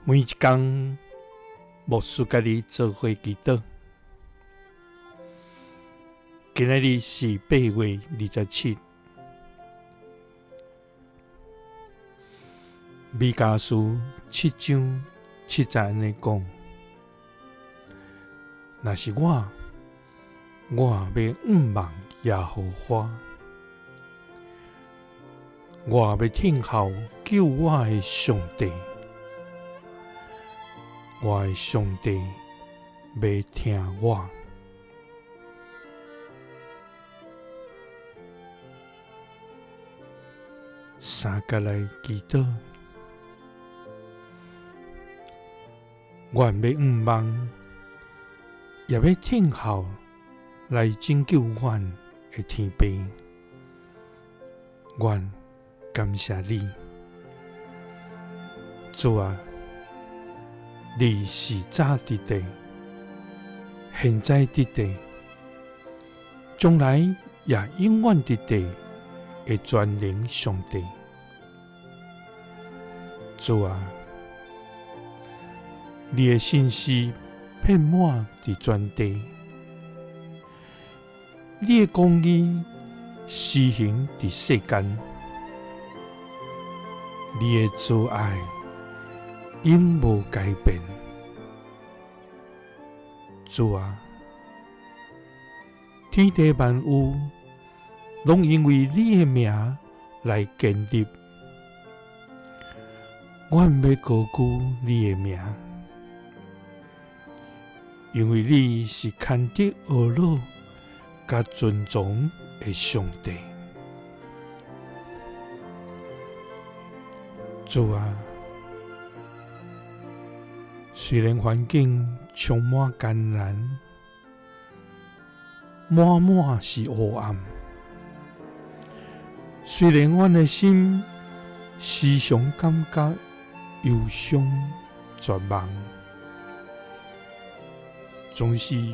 每一天，牧师甲你做伙祈祷。今仔日是8月27。弥迦书7章7节安尼讲：若是我要望耶和华，我要听候救我的上帝。我的上帝要听我。三甲来祈祷，愿要望，也要听候来拯救阮的天父。愿感谢你，主啊！你是早伫地，现在伫地，将来也永远伫地的全能上帝。主啊，你的信息遍满伫全地，你的公义施行伫世间，你的慈爱永无改变。主啊，天地万物拢因为你的名来建立，阮要高举你的名，因为你是牵得恶乐甲尊崇的上帝。主啊，虽然环境充满艰难，满是黑暗，虽然阮的心时常感觉忧伤绝望，总是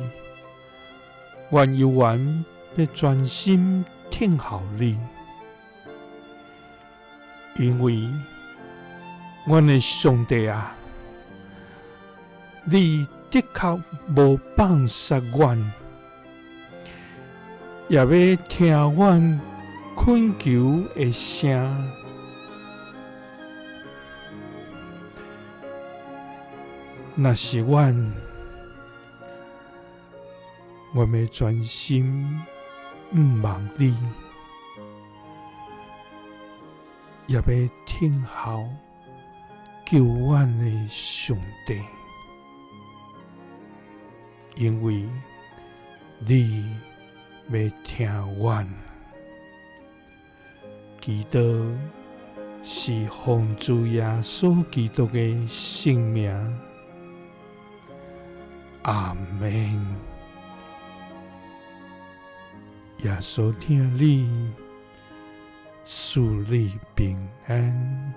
阮犹原要专心听候你，因为阮的上帝啊，你的确无放杀阮，也要听阮恳求的声。若是阮要专心望你，也要听候救阮的上帝，因为你要听阮。祈祷是奉主耶稣基督的圣名，阿们。耶稣听你，赐你平安。